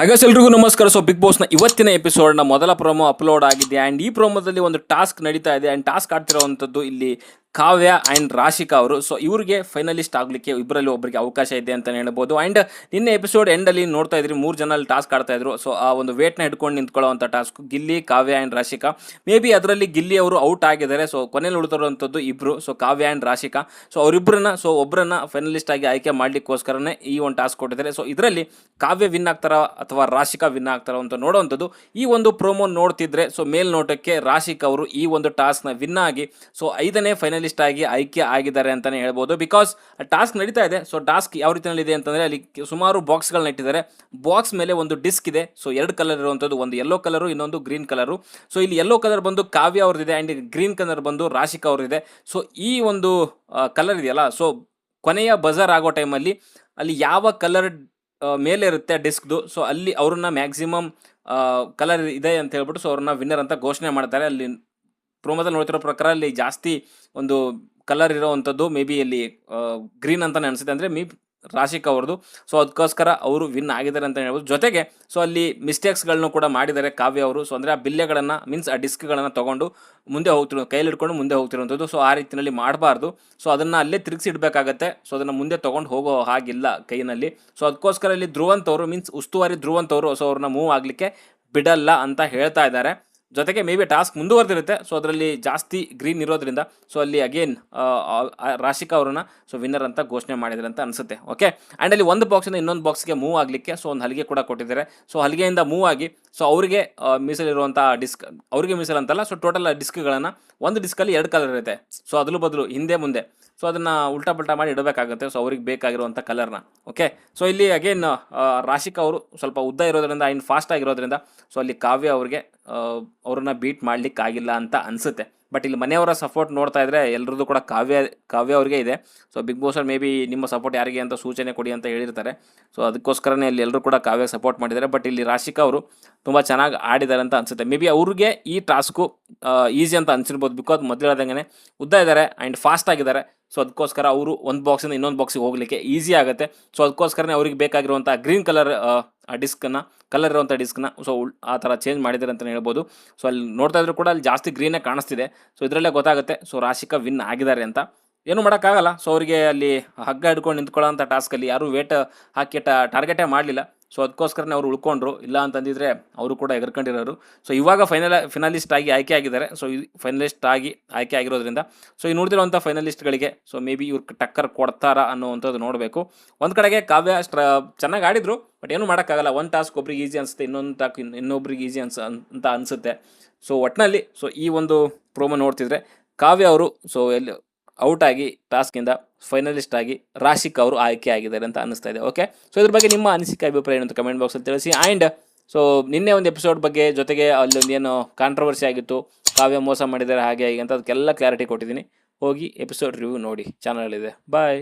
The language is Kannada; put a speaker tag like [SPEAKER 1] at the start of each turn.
[SPEAKER 1] ಹಾಗಾಗಿ ಎಲ್ರಿಗೂ ನಮಸ್ಕಾರ. ಸೊ ಬಿಗ್ ಬಾಸ್ನ ಇವತ್ತಿನ ಎಪಿಸೋಡ್ನ ಮೊದಲ ಪ್ರೋಮೋ ಅಪ್ಲೋಡ್ ಆಗಿದೆ ಆ್ಯಂಡ್ ಈ ಪ್ರೋಮೋದಲ್ಲಿ ಒಂದು ಟಾಸ್ಕ್ ನಡೀತಾ ಇದೆ ಆ್ಯಂಡ್ ಟಾಸ್ಕ್ ಆಡ್ತಿರೋವಂಥದ್ದು ಇಲ್ಲಿ ಕಾವ್ಯ ಆ್ಯಂಡ್ ರಾಶಿಕಾ ಅವರು. ಸೊ ಇವ್ರಿಗೆ ಫೈನಲಿಸ್ಟ್ ಆಗಲಿಕ್ಕೆ ಇಬ್ಬರಲ್ಲಿ ಒಬ್ಬರಿಗೆ ಅವಕಾಶ ಇದೆ ಅಂತ ಹೇಳ್ಬೋದು. ಆ್ಯಂಡ್ ನಿನ್ನೆ ಎಪಿಸೋಡ್ ಎಂಡಲ್ಲಿ ನೋಡ್ತಾ ಇದ್ರಿ 3 ಜನ ಅಲ್ಲಿ ಟಾಸ್ಕ್ ಆಡ್ತಾ ಇದ್ರು. ಸೊ ಆ ಒಂದು ವೇಟ್ನ ಹಿಡ್ಕೊಂಡು ನಿಂತ್ಕೊಳ್ಳೋವಂಥ task Gilli, Kavya and Rashika. Maybe ಅದರಲ್ಲಿ ಗಿಲ್ಲಿ ಅವರು ಔಟ್ ಆಗಿದ್ದಾರೆ. ಸೊ ಕೊನೆಯಲ್ಲಿ ಉಳಿದಿರುವಂಥದ್ದು ಇಬ್ಬರು, so Kavya and Rashika. So ಅವರಿಬ್ಬರನ್ನ ಒಬ್ಬರನ್ನ ಫೈನಲಿಸ್ಟ್ ಆಗಿ ಆಯ್ಕೆ ಮಾಡಲಿಕ್ಕೋಸ್ಕರನೇ ಈ ಒಂದು ಟಾಸ್ಕ್ ಕೊಟ್ಟಿದ್ದಾರೆ. ಸೊ ಇದರಲ್ಲಿ ಕಾವ್ಯ ವಿನ್ ಆಗ್ತಾರ ಅಥವಾ ರಾಶಿಕಾ ವಿನ್ ಆಗ್ತಾರ ಅಂತ ನೋಡುವಂಥದ್ದು ಈ ಒಂದು ಪ್ರೋಮೋ ನೋಡ್ತಿದ್ರೆ. ಸೊ ಮೇಲ್ನೋಟಕ್ಕೆ ರಾಶಿಕಾ ಅವರು ಈ ಒಂದು ಟಾಸ್ಕ್ನ ವಿನ್ ಆಗಿ ಸೊ 5ನೇ ಫೈನಲಿಸ್ಟ್ ಆಗಿ ಆಯ್ಕೆ ಆಗಿದ್ದಾರೆ ಅಂತಾನೆ ಹೇಳ್ಬೋದು. ಬಿಕಾಸ್ ಟಾಸ್ಕ್ ನಡೀತಾ ಇದೆ. ಸೊ ಟಾಸ್ಕ್ ಯಾವ ರೀತಿಯಲ್ಲಿ ಇದೆ ಅಂತಂದ್ರೆ ಅಲ್ಲಿ ಸುಮಾರು ಬಾಕ್ಸ್ಗಳನ್ನ ಇಟ್ಟಿದ್ದಾರೆ. ಬಾಕ್ಸ್ ಮೇಲೆ ಒಂದು ಡಿಸ್ಕ್ ಇದೆ. ಸೊ 2 ಕಲರ್ ಇರುವಂಥದ್ದು, ಒಂದು ಯೆಲ್ಲೋ ಕಲರು, ಇನ್ನೊಂದು ಗ್ರೀನ್ ಕಲರು. ಸೊ ಇಲ್ಲಿ ಯೆಲ್ಲೋ ಕಲರ್ ಬಂದು ಕಾವ್ಯ ಅವ್ರದ್ದಿದೆ ಆ್ಯಂಡ್ ಗ್ರೀನ್ ಕಲರ್ ಬಂದು ರಾಶಿಕಾ ಅವ್ರದ್ದಿದೆ. ಸೊ ಈ ಒಂದು ಕಲರ್ ಇದೆಯಲ್ಲ, ಸೊ ಕೊನೆಯ ಬಜರ್ ಆಗೋ ಟೈಮಲ್ಲಿ ಅಲ್ಲಿ ಯಾವ ಕಲರ್ ಮೇಲೆ ಇರುತ್ತೆ ಡಿಸ್ಕ್ದು, ಸೊ ಅಲ್ಲಿ ಅವ್ರನ್ನ ಮ್ಯಾಕ್ಸಿಮಮ್ ಕಲರ್ ಇದೆ ಅಂತ ಹೇಳ್ಬಿಟ್ಟು ಸೊ ಅವ್ರನ್ನ ವಿನ್ನರ್ ಅಂತ ಘೋಷಣೆ ಮಾಡ್ತಾರೆ. ಅಲ್ಲಿ ಪ್ರೋಮೋದಲ್ಲಿ ನೋಡ್ತಿರೋ ಪ್ರಕಾರ ಅಲ್ಲಿ ಜಾಸ್ತಿ ಒಂದು ಕಲರ್ ಇರೋವಂಥದ್ದು ಮೇ ಬಿ ಇಲ್ಲಿ ಗ್ರೀನ್ ಅಂತಲೇ ಅನಿಸುತ್ತೆ, ಅಂದರೆ ರಾಶಿಕಾ ಅವ್ರದ್ದು. ಸೊ ಅದಕ್ಕೋಸ್ಕರ ಅವರು ವಿನ್ ಆಗಿದ್ದಾರೆ ಅಂತ ಹೇಳ್ಬೋದು. ಜೊತೆಗೆ ಸೊ ಅಲ್ಲಿ ಮಿಸ್ಟೇಕ್ಸ್ಗಳನ್ನು ಕೂಡ ಮಾಡಿದ್ದಾರೆ ಕಾವ್ಯ ಅವರು. ಸೊ ಅಂದರೆ ಆ ಬಿಲ್ಲೆಗಳನ್ನು ಮೀನ್ಸ್ ಆ ಡಿಸ್ಕ್ಗಳನ್ನು ತೊಗೊಂಡು ಮುಂದೆ ಹೋಗ್ತಿರೋ, ಕೈಯಲ್ಲಿ ಹಿಡ್ಕೊಂಡು ಮುಂದೆ ಹೋಗ್ತಿರೋಂಥದ್ದು. ಸೊ ಆ ರೀತಿಯಲ್ಲಿ ಮಾಡಬಾರ್ದು. ಸೊ ಅದನ್ನು ಅಲ್ಲೇ ತಿರುಗಿಸಿಡ್ಬೇಕಾಗತ್ತೆ. ಸೊ ಅದನ್ನು ಮುಂದೆ ತೊಗೊಂಡು ಹೋಗೋ ಹಾಗಿಲ್ಲ ಕೈನಲ್ಲಿ. ಸೊ ಅದಕ್ಕೋಸ್ಕರ ಇಲ್ಲಿ ಧ್ರುವಂತವರು ಮೀನ್ಸ್ ಉಸ್ತುವಾರಿ ಧ್ರುವಂತವರು ಸೊ ಅವ್ರನ್ನ ಮೂವ್ ಆಗಲಿಕ್ಕೆ ಬಿಡಲ್ಲ ಅಂತ ಹೇಳ್ತಾ ಇದ್ದಾರೆ. ಜೊತೆಗೆ ಮೇ ಬಿ ಟಾಸ್ಕ್ ಮುಂದುವರೆದಿರುತ್ತೆ. ಸೊ ಅದರಲ್ಲಿ ಜಾಸ್ತಿ ಗ್ರೀನ್ ಇರೋದ್ರಿಂದ ಸೊ ಅಲ್ಲಿ ಅಗೇನ್ ರಾಶಿಕಾ ಅವ್ರನ್ನ ಸೊ ವಿನ್ನರ್ ಅಂತ ಘೋಷಣೆ ಮಾಡಿದ್ದಾರೆ ಅಂತ ಅನಿಸುತ್ತೆ. ಓಕೆ, ಆ್ಯಂಡ್ ಅಲ್ಲಿ ಒಂದು ಬಾಕ್ಸಿಂದ ಇನ್ನೊಂದು ಬಾಕ್ಸ್ಗೆ ಮೂವ್ ಆಗಲಿಕ್ಕೆ ಸೊ ಒಂದು ಹಲಿಗೆ ಕೂಡ ಕೊಟ್ಟಿದ್ದಾರೆ. ಸೊ ಹಲಿಗೆಯಿಂದ ಮೂವ್ ಆಗಿ ಸೊ ಅವರಿಗೆ ಮೀಸಲಿರುವಂಥ ಡಿಸ್ಕ್, ಅವರಿಗೆ ಮೀಸಲಂತಲ್ಲ, ಸೊ ಟೋಟಲ್ ಡಿಸ್ಕ್ಗಳನ್ನು ಒಂದು ಡಿಸ್ಕಲ್ಲಿ 2 ಕಲರ್ ಇರುತ್ತೆ. ಸೊ ಅದಲು ಬದಲು ಹಿಂದೆ ಮುಂದೆ ಸೊ ಅದನ್ನು ಉಲ್ಟಾ ಪಲ್ಟಾ ಮಾಡಿ ಇಡಬೇಕಾಗುತ್ತೆ. ಸೊ ಅವ್ರಿಗೆ ಬೇಕಾಗಿರುವಂಥ ಕಲರ್ನ. ಓಕೆ, ಸೊ ಇಲ್ಲಿ ಅಗೇನ್ ರಾಶಿಕಾ ಅವರು ಸ್ವಲ್ಪ ಉದ್ದ ಇರೋದ್ರಿಂದ ಆ್ಯಂಡ್ ಫಾಸ್ಟ್ ಆಗಿರೋದ್ರಿಂದ ಸೊ ಅಲ್ಲಿ ಕಾವ್ಯ ಅವ್ರಿಗೆ ಅವ್ರನ್ನ ಬೀಟ್ ಮಾಡ್ಲಿಕ್ಕೆ ಆಗಿಲ್ಲ ಅಂತ ಅನಿಸುತ್ತೆ. ಬಟ್ ಇಲ್ಲಿ ಮನೆಯವರ ಸಪೋರ್ಟ್ ನೋಡ್ತಾ ಇದ್ರೆ ಎಲ್ಲರದ್ದು ಕೂಡ ಕಾವ್ಯ ಅವ್ರಿಗೆ ಇದೆ. So Bigg Boss may be ನಿಮ್ಮ ಸಪೋರ್ಟ್ ಯಾರಿಗೆ ಅಂತ ಸೂಚನೆ ಕೊಡಿ ಅಂತ ಹೇಳಿರ್ತಾರೆ. ಸೊ ಅದಕ್ಕೋಸ್ಕರನೇ ಅಲ್ಲಿ ಎಲ್ಲರೂ ಕೂಡ ಕಾವ್ಯ ಸಪೋರ್ಟ್ ಮಾಡಿದ್ದಾರೆ. ಬಟ್ ಇಲ್ಲಿ ರಾಶಿಕಾ ಅವರು ತುಂಬ ಚೆನ್ನಾಗಿ ಆಡಿದ್ದಾರೆ ಅಂತ ಅನಿಸುತ್ತೆ. ಮೇ ಬಿ ಅವ್ರಿಗೆ ಈ ಟಾಸ್ಕು ಈಸಿ ಅಂತ ಅನಿಸಿರ್ಬೋದು. ಬಿಕಾಸ್ ಮೊದಲು ಹೇಳ್ದಂಗೆ ಉದ್ದ ಇದ್ದಾರೆ ಆ್ಯಂಡ್ ಫಾಸ್ಟ್ ಆಗಿದ್ದಾರೆ. ಸೊ ಅದಕ್ಕೋಸ್ಕರ ಅವರು ಒಂದು ಬಾಕ್ಸಿಂದ ಇನ್ನೊಂದು ಬಾಕ್ಸಿಗೆ ಹೋಗಲಿಕ್ಕೆ ಈಸಿ ಆಗುತ್ತೆ. ಸೊ ಅದಕ್ಕೋಸ್ಕರನೇ ಅವ್ರಿಗೆ ಬೇಕಾಗಿರುವಂಥ ಗ್ರೀನ್ ಕಲರ್ ಕಲರ್ ಇರುವಂಥ ಡಿಸ್ಕ್ನ ಸೊ ಆ ಥರ ಚೇಂಜ್ ಮಾಡಿದ್ದಾರೆ ಅಂತಲೇ ಹೇಳ್ಬೋದು. ಸೊ ಅಲ್ಲಿ ನೋಡ್ತಾ ಇದ್ರು ಕೂಡ ಅಲ್ಲಿ ಜಾಸ್ತಿ ಗ್ರೀನೇ ಕಾಣಿಸ್ತಿದೆ. ಸೊ ಇದರಲ್ಲೇ ಗೊತ್ತಾಗುತ್ತೆ ಸೊ ರಾಶಿಕಾ ವಿನ್ ಆಗಿದ್ದಾರೆ ಅಂತ. ಏನು ಮಾಡೋಕ್ಕಾಗಲ್ಲ. ಸೊ ಅವರಿಗೆ ಅಲ್ಲಿ ಹಗ್ಗ ಹಿಡ್ಕೊಂಡು ನಿಂತ್ಕೊಳ್ಳೋಂಥ ಟಾಸ್ಕಲ್ಲಿ ಯಾರೂ ವೇಟ್ ಹಾಕಿ ಟಾರ್ಗೆಟೇ ಮಾಡಲಿಲ್ಲ. ಸೊ ಅದಕ್ಕೋಸ್ಕರನೇ ಅವರು ಉಳ್ಕೊಂಡ್ರು. ಇಲ್ಲ ಅಂತಂದಿದ್ರೆ ಅವರು ಕೂಡ ಎಗರ್ಕೊಂಡಿರೋರು. ಸೊ ಇವಾಗ ಫೈನಲಿಸ್ಟ್ ಆಗಿ ಆಯ್ಕೆ ಆಗಿದ್ದಾರೆ. ಸೊ ಫೈನಲಿಸ್ಟ್ ಆಗಿ ಆಯ್ಕೆ ಆಗಿರೋದ್ರಿಂದ ಸೊ ಈ ನೋಡ್ತಿರೋಂಥ ಫೈನಲಿಸ್ಟ್ಗಳಿಗೆ ಸೊ ಮೇ ಬಿ ಇವ್ರು ಟಕ್ಕರ್ ಕೊಡ್ತಾರಾ ಅನ್ನೋವಂಥದ್ದು ನೋಡಬೇಕು. ಒಂದು ಕಡೆಗೆ ಕಾವ್ಯ ಚೆನ್ನಾಗಿ ಆಡಿದ್ರು. ಬಟ್ ಏನೂ ಮಾಡೋಕ್ಕಾಗಲ್ಲ. ಒಂದು ಟಾಸ್ಕ್ ಒಬ್ರಿಗೆ ಈಸಿ ಅನಿಸುತ್ತೆ, ಇನ್ನೊಂದು ಟಾಸ್ಕ್ ಇನ್ನೊಬ್ರಿಗೆ ಈಸಿ ಅಂತ ಅನಿಸುತ್ತೆ. ಸೊ ಒಟ್ಟಿನಲ್ಲಿ ಸೊ ಈ ಒಂದು ಪ್ರೋಮೋ ನೋಡ್ತಿದ್ರೆ ಕಾವ್ಯ ಅವರು ಸೊ ಎಲ್ಲಿ ಔಟ್ ಆಗಿ ಟಾಸ್ಕಿಂದ ಫೈನಲಿಸ್ಟ್ ಆಗಿ ರಾಶಿಕಾ ಅವರು ಆಯ್ಕೆ ಆಗಿದ್ದಾರೆ ಅಂತ ಅನಿಸ್ತಾ ಇದೆ. ಓಕೆ, ಸೊ ಇದ್ರ ಬಗ್ಗೆ ನಿಮ್ಮ ಅನಿಸಿಕೆ ಅಭಿಪ್ರಾಯ ಏನಂತ ಕಮೆಂಟ್ ಬಾಕ್ಸಲ್ಲಿ ತಿಳಿಸಿ. ಆ್ಯಂಡ್ ಸೊ ನಿನ್ನೆ ಒಂದು ಎಪಿಸೋಡ್ ಬಗ್ಗೆ ಜೊತೆಗೆ ಅಲ್ಲೊಂದು ಏನು ಕಾಂಟ್ರವರ್ಸಿ ಆಗಿತ್ತು, ಕಾವ್ಯ ಮೋಸ ಮಾಡಿದ್ದಾರೆ ಹಾಗೆ ಹೀಗೆ ಅಂತ ಅದಕ್ಕೆಲ್ಲ ಕ್ಲಾರಿಟಿ ಕೊಟ್ಟಿದ್ದೀನಿ. ಹೋಗಿ ಎಪಿಸೋಡ್ ರಿವ್ಯೂ ನೋಡಿ, ಚಾನಲಲ್ಲಿದೆ. ಬಾಯ್.